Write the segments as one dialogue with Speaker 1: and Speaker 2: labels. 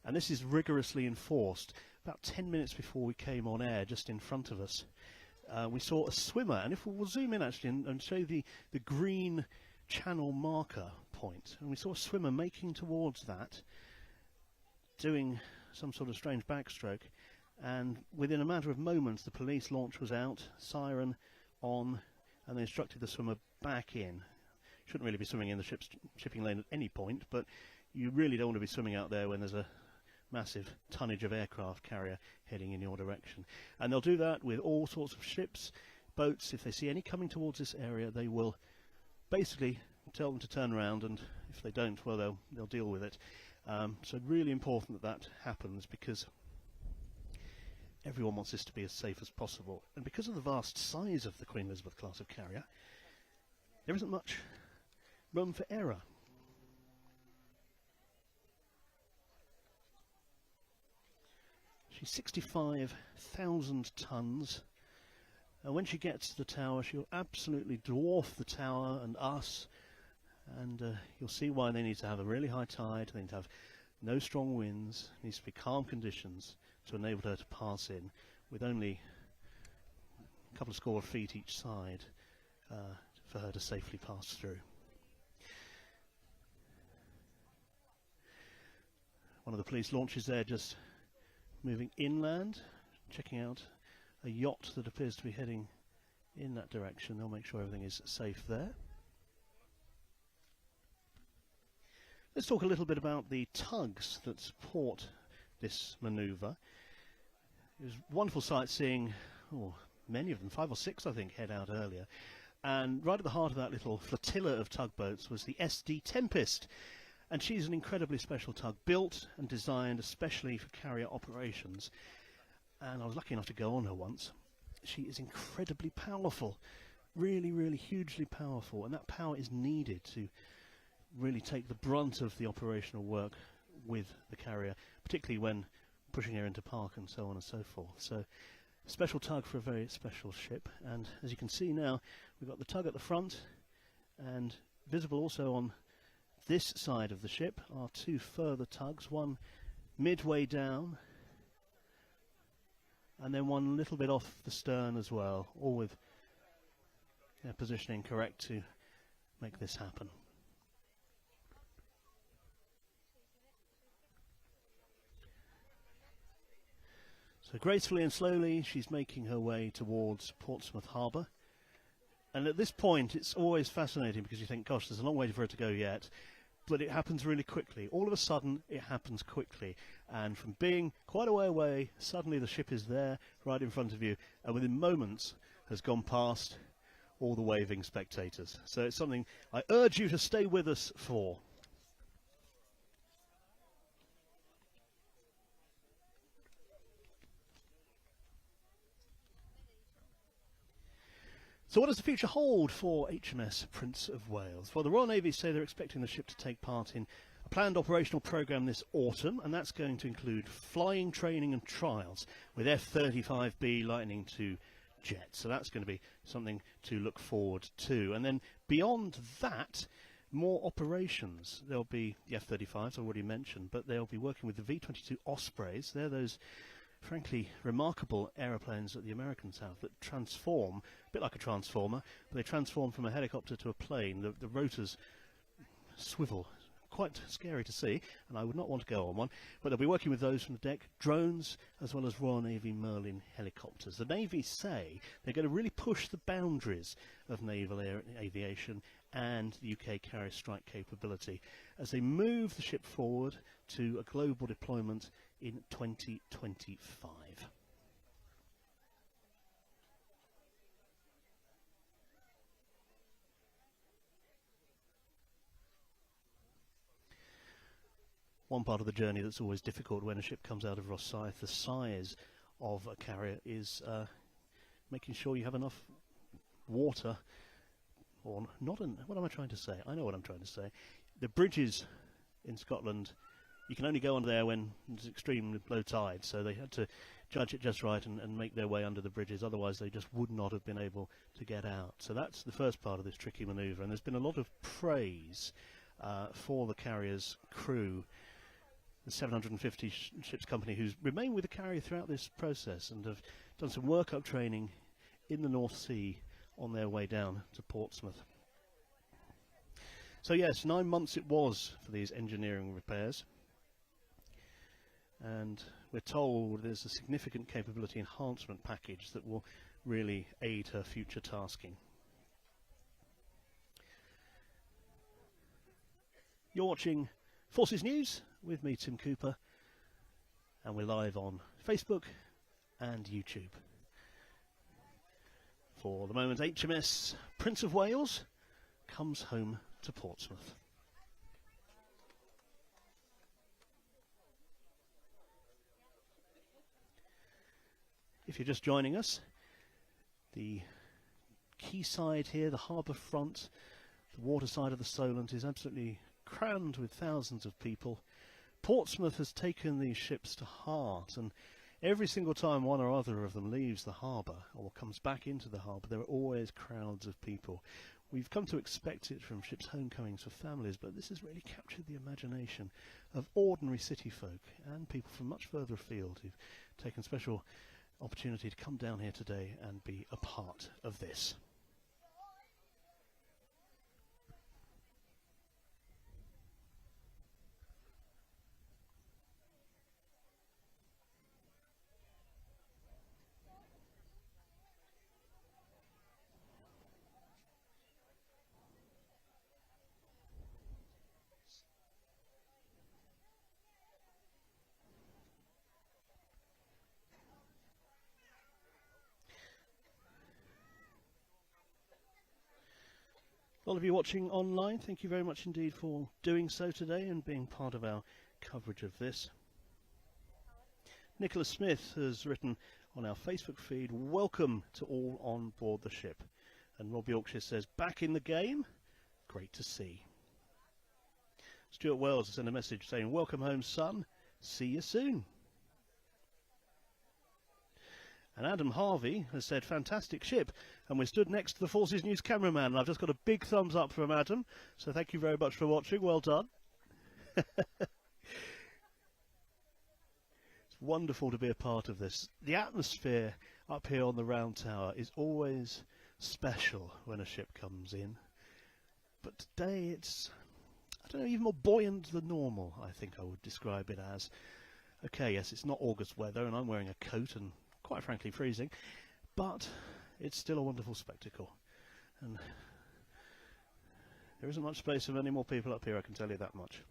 Speaker 1: and this is rigorously enforced. About 10 minutes before we came on air, just in front of us, we saw a swimmer, and if we'll zoom in actually and show the green channel marker point, and we saw a swimmer making towards that, doing some sort of strange backstroke, and within a matter of moments the police launch was out, siren on, and they instructed the swimmer back in. Shouldn't really be swimming in the shipping lane at any point, but you really don't want to be swimming out there when there's a massive tonnage of aircraft carrier heading in your direction. And they'll do that with all sorts of ships, boats. If they see any coming towards this area, they will basically tell them to turn around, and if they don't, well, they'll deal with it. So really important that happens, because everyone wants this to be as safe as possible. And because of the vast size of the Queen Elizabeth class of carrier, there isn't much room for error. She's 65,000 tons, and when she gets to the tower, she'll absolutely dwarf the tower and us, and you'll see why they need to have a really high tide. They need to have no strong winds, it needs to be calm conditions to enable her to pass in with only a couple of score of feet each side for her to safely pass through. One of the police launches there just moving inland, checking out a yacht that appears to be heading in that direction. They'll make sure everything is safe there. Let's talk a little bit about the tugs that support this manoeuvre. It was a wonderful sight seeing many of them, 5 or 6 I think, head out earlier. And right at the heart of that little flotilla of tugboats was the SD Tempest. And she's an incredibly special tug, built and designed especially for carrier operations. And I was lucky enough to go on her once. She is incredibly powerful, really, really hugely powerful. And that power is needed to really take the brunt of the operational work with the carrier, particularly when pushing her into park and so on and so forth. So, a special tug for a very special ship. And as you can see now, we've got the tug at the front, and visible also on this side of the ship are 2 further tugs, one midway down and then one a little bit off the stern as well, all with their positioning correct to make this happen. So gracefully and slowly she's making her way towards Portsmouth harbour. And at this point it's always fascinating, because you think, gosh, there's a long way for her to go yet. But it happens really quickly. All of a sudden, it happens quickly. And from being quite a way away, suddenly the ship is there, right in front of you, and within moments has gone past all the waving spectators. So it's something I urge you to stay with us for. So what does the future hold for HMS Prince of Wales? Well, the Royal Navy say they're expecting the ship to take part in a planned operational programme this autumn, and that's going to include flying training and trials with F-35B Lightning II jets. So that's going to be something to look forward to. And then beyond that, more operations. There'll be the F-35s, I already mentioned, but they'll be working with the V-22 Ospreys. They're those frankly remarkable aeroplanes that the Americans have that transform, a bit like a transformer, but they transform from a helicopter to a plane. The rotors swivel. Quite scary to see, and I would not want to go on one, but they'll be working with those from the deck, drones, as well as Royal Navy Merlin helicopters. The Navy say they're going to really push the boundaries of naval aviation and the UK carrier strike capability as they move the ship forward to a global deployment in 2025. One part of the journey that's always difficult when a ship comes out of Rosyth, the size of a carrier, is making sure you have enough water, or not. What am I trying to say? I know what I'm trying to say. The bridges in Scotland, you can only go under there when there's extreme low tide, so they had to judge it just right and make their way under the bridges, otherwise they just would not have been able to get out. So that's the first part of this tricky manoeuvre, and there's been a lot of praise for the carrier's crew. the 750 ships company, who's remained with the carrier throughout this process and have done some workup training in the North Sea on their way down to Portsmouth. So yes, 9 months it was for these engineering repairs, and we're told there's a significant capability enhancement package that will really aid her future tasking. You're watching Forces News with me, Tim Cooper, and we're live on Facebook and YouTube. For the moment, HMS Prince of Wales comes home to Portsmouth. If you're just joining us, the quayside here, the harbour front, the waterside of the Solent is absolutely crammed with thousands of people. Portsmouth has taken these ships to heart, and every single time one or other of them leaves the harbour or comes back into the harbour, there are always crowds of people. We've come to expect it from ships' homecomings for families, but this has really captured the imagination of ordinary city folk and people from much further afield who've taken special opportunity to come down here today and be a part of this. All of you watching online, thank you very much indeed for doing so today and being part of our coverage of this. Nicholas Smith has written on our Facebook feed, "Welcome to all on board the ship." And Rob Yorkshire says, "Back in the game? Great to see." Stuart Wells has sent a message saying, "Welcome home, son. See you soon." And Adam Harvey has said, "Fantastic ship, and we're stood next to the Forces News cameraman." And I've just got a big thumbs up from Adam, so thank you very much for watching. Well done. It's wonderful to be a part of this. The atmosphere up here on the round tower is always special when a ship comes in. But today it's, I don't know, even more buoyant than normal, I think I would describe it as. Okay, yes, it's not August weather, and I'm wearing a coat and quite frankly freezing, but it's still a wonderful spectacle, and there isn't much space for many more people up here, I can tell you that much.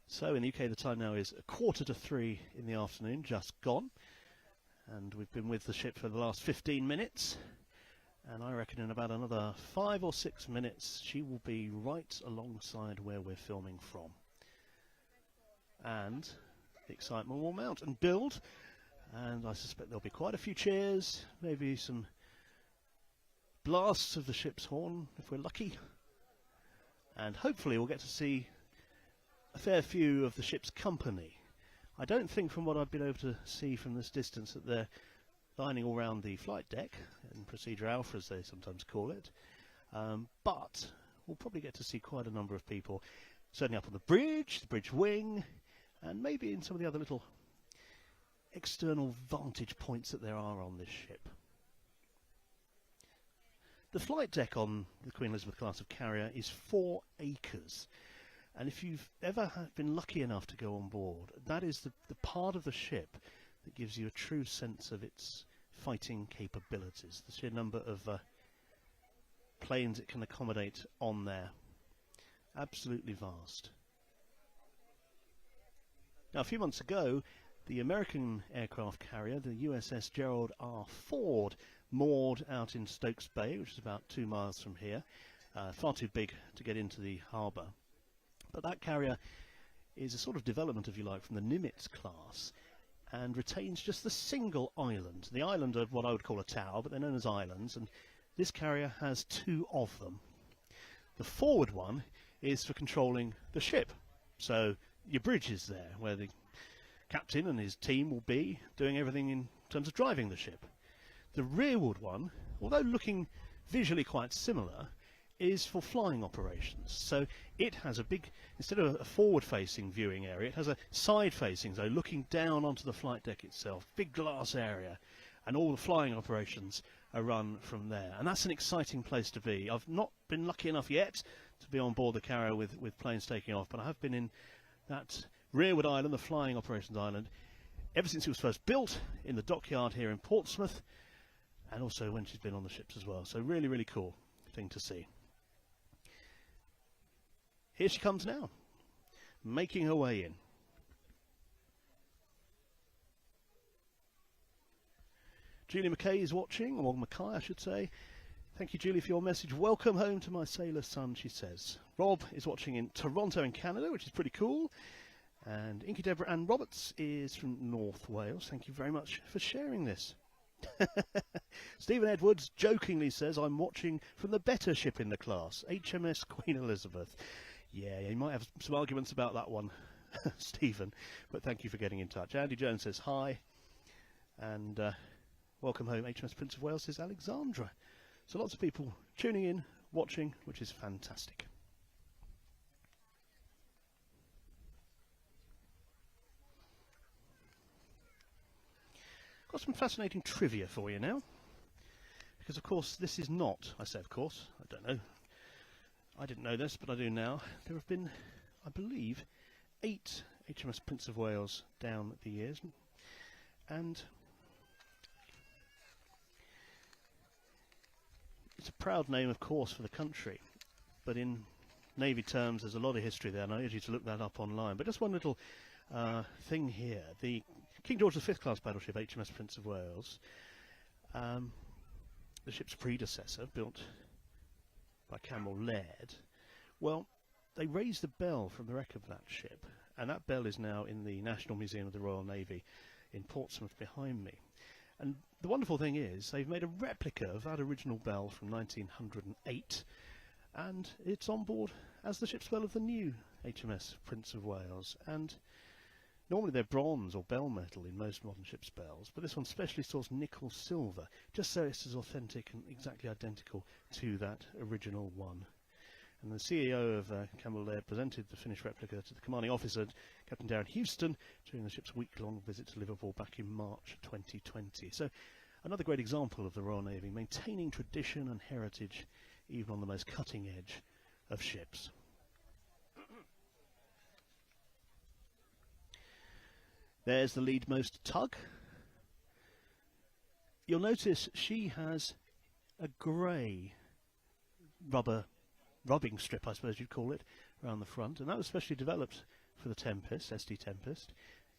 Speaker 1: So in the UK the time now is 2:45 in the afternoon, just gone, and we've been with the ship for the last 15 minutes, and I reckon in about another 5 or 6 minutes she will be right alongside where we're filming from. And the excitement will mount and build, and I suspect there'll be quite a few cheers, maybe some blasts of the ship's horn if we're lucky, and hopefully we'll get to see a fair few of the ship's company. I don't think from what I've been able to see from this distance that they're lining all around the flight deck, in Procedure Alpha as they sometimes call it, but we'll probably get to see quite a number of people, certainly up on the bridge wing, and maybe in some of the other little external vantage points that there are on this ship. The flight deck on the Queen Elizabeth class of carrier is 4 acres, and if you've ever been lucky enough to go on board, that is the part of the ship that gives you a true sense of its fighting capabilities, the sheer number of planes it can accommodate on there. Absolutely vast. Now, a few months ago, the American aircraft carrier, the USS Gerald R. Ford, moored out in Stokes Bay, which is about 2 miles from here, far too big to get into the harbour. But that carrier is a sort of development, if you like, from the Nimitz class, and retains just the single island. The island are what I would call a tower, but they're known as islands, and this carrier has 2 of them. The forward one is for controlling the ship, so your bridge is there, where the captain and his team will be doing everything in terms of driving the ship. The rearward one, although looking visually quite similar, is for flying operations. So it has a big, instead of a forward-facing viewing area, it has a side-facing, so looking down onto the flight deck itself, big glass area, and all the flying operations are run from there. And that's an exciting place to be. I've not been lucky enough yet to be on board the carrier with planes taking off, but I have been in that rearward island, the flying operations island, ever since it was first built in the dockyard here in Portsmouth, and also when she's been on the ships as well. So really, really cool thing to see. Here she comes now, making her way in. Julie McKay is watching, or Mackay I should say. Thank you, Julie, for your message. Welcome home to my sailor son, she says. Rob is watching in Toronto in Canada, which is pretty cool. And Inky Deborah Ann Roberts is from North Wales. Thank you very much for sharing this. Stephen Edwards jokingly says, I'm watching from the better ship in the class, HMS Queen Elizabeth. Yeah, you might have some arguments about that one, Stephen, but thank you for getting in touch. Andy Jones says hi, and welcome home, HMS Prince of Wales, says Alexandra. So lots of people tuning in, watching, which is fantastic. Got some fascinating trivia for you now, because of course this is not, I say of course, I don't know, I didn't know this, but I do now. There have been, I believe, 8 HMS Prince of Wales down the years, and it's a proud name, of course, for the country, but in Navy terms there's a lot of history there, and I urge you to look that up online. But just one little thing here. The King George V class battleship HMS Prince of Wales, the ship's predecessor, built by Campbell Laird, well, they raised the bell from the wreck of that ship, and that bell is now in the National Museum of the Royal Navy in Portsmouth behind me. And the wonderful thing is they've made a replica of that original bell from 1908, and it's on board as the ship's bell of the new HMS Prince of Wales. And normally they're bronze or bell metal in most modern ships' bells, but this one specially sourced nickel silver, just so it's as authentic and exactly identical to that original one. And the CEO of Campbell Laird presented the finished replica to the commanding officer, Captain Darren Houston, during the ship's week-long visit to Liverpool back in March 2020. So another great example of the Royal Navy maintaining tradition and heritage even on the most cutting edge of ships. There's the leadmost tug. You'll notice she has a grey rubbing strip, I suppose you'd call it, around the front, and that was specially developed for the Tempest, SD Tempest.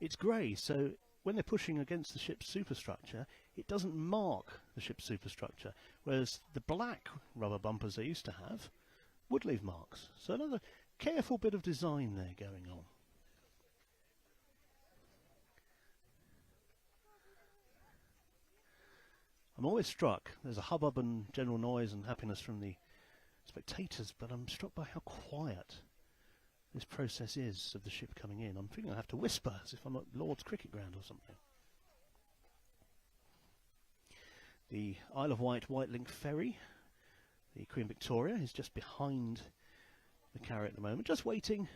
Speaker 1: It's grey, so when they're pushing against the ship's superstructure, it doesn't mark the ship's superstructure, whereas the black rubber bumpers they used to have would leave marks. So another careful bit of design there going on. I'm always struck, there's a hubbub and general noise and happiness from the spectators, but I'm struck by how quiet this process is of the ship coming in. I'm feeling I have to whisper as if I'm at Lord's cricket ground or something. The Isle of Wight White Link ferry, the Queen Victoria, is just behind the carrier at the moment, just waiting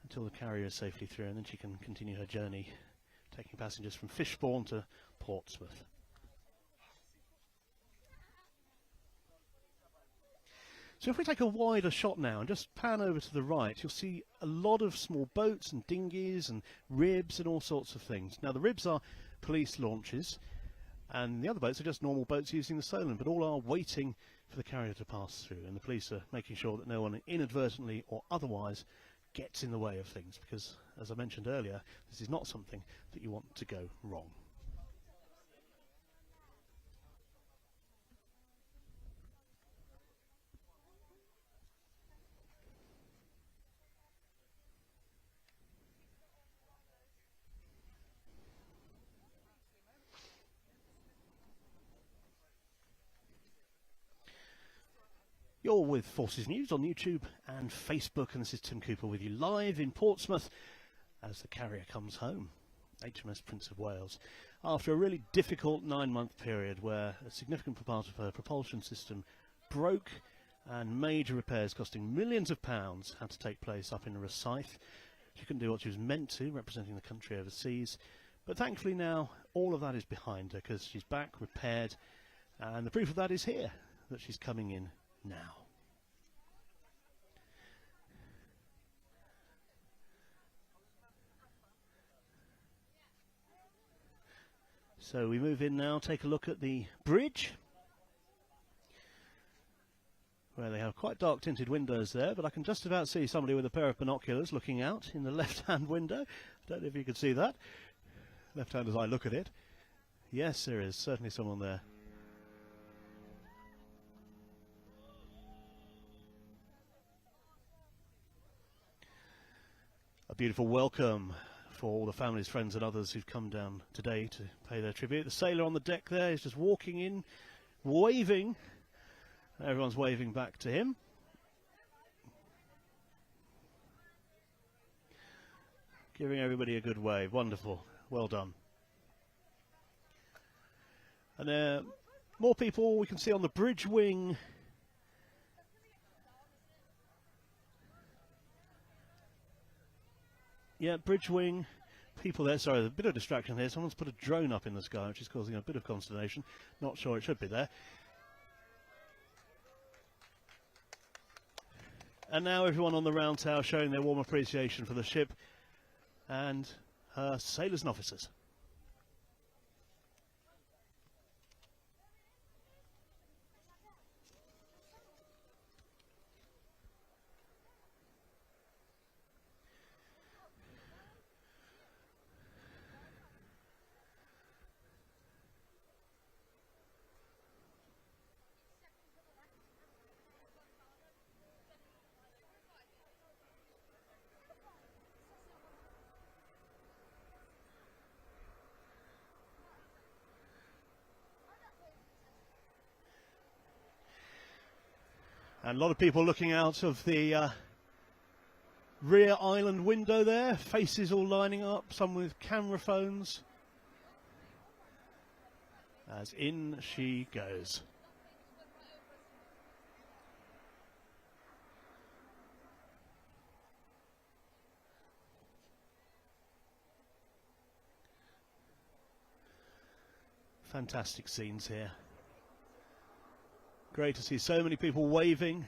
Speaker 1: until the carrier is safely through, and then she can continue her journey, taking passengers from Fishbourne to Portsmouth. So if we take a wider shot now and just pan over to the right, you'll see a lot of small boats and dinghies and ribs and all sorts of things. Now the ribs are police launches, and the other boats are just normal boats using the Solent, but all are waiting for the carrier to pass through, and the police are making sure that no one inadvertently or otherwise gets in the way of things, because, as I mentioned earlier, this is not something that you want to go wrong. You're with Forces News on YouTube and Facebook, and this is Tim Cooper with you live in Portsmouth as the carrier comes home, HMS Prince of Wales, after a really difficult 9-month period where a significant part of her propulsion system broke, and major repairs costing millions of pounds had to take place up in Rosyth. She couldn't do what she was meant to, representing the country overseas. But thankfully now all of that is behind her, because she's back, repaired, and the proof of that is here, that she's coming in now. So we move in now, take a look at the bridge, where they have quite dark tinted windows there, but I can just about see somebody with a pair of binoculars looking out in the left-hand window. I don't know if you can see that. Left-hand as I look at it. Yes, there is certainly someone there. A beautiful welcome for all the families, friends and others who've come down today to pay their tribute. The sailor on the deck there is just walking in, waving. Everyone's waving back to him. Giving everybody a good wave. Wonderful. Well done. And more people we can see on the bridge wing. Yeah, bridge wing. People there. Sorry, there's a bit of distraction here. Someone's put a drone up in the sky, which is causing a bit of consternation. Not sure it should be there. And now everyone on the round tower showing their warm appreciation for the ship and her sailors and officers. And a lot of people looking out of the rear island window there, faces all lining up, some with camera phones, as in she goes. Fantastic scenes here. Great to see so many people waving,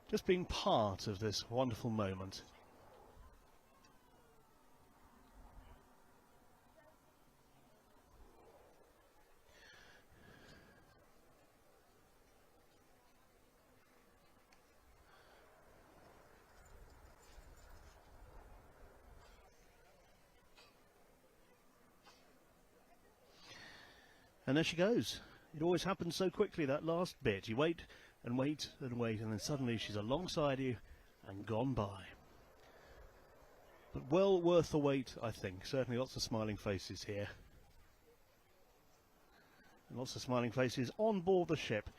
Speaker 1: just being part of this wonderful moment. And there she goes. It always happens so quickly, that last bit. You wait and wait and wait, and then suddenly she's alongside you and gone by. But well worth the wait, I think. Certainly lots of smiling faces here. And lots of smiling faces on board the ship.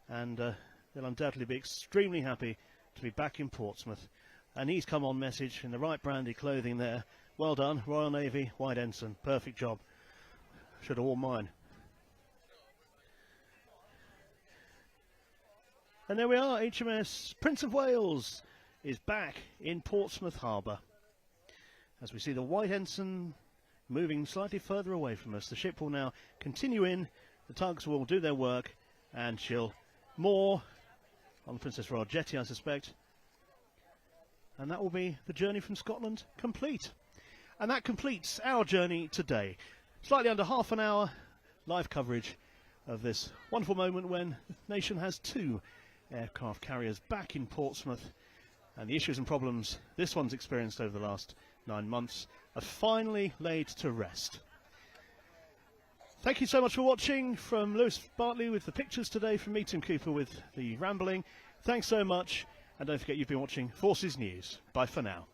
Speaker 1: And they'll undoubtedly be extremely happy to be back in Portsmouth. And he's come on message in the right brandy clothing there. Well done, Royal Navy, White Ensign. Perfect job. Should have worn mine. And there we are, HMS Prince of Wales is back in Portsmouth Harbour. As we see the White Ensign moving slightly further away from us, the ship will now continue in, the tugs will do their work, and she'll moor on the Princess Royal Jetty, I suspect. And that will be the journey from Scotland complete. And that completes our journey today. Slightly under half an hour live coverage of this wonderful moment when the nation has two aircraft carriers back in Portsmouth, and the issues and problems this one's experienced over the last 9 months are finally laid to rest. Thank you so much for watching. From Lewis Bartley with the pictures today, from me, Tim Cooper, with the rambling. Thanks so much, and don't forget you've been watching Forces News. Bye for now.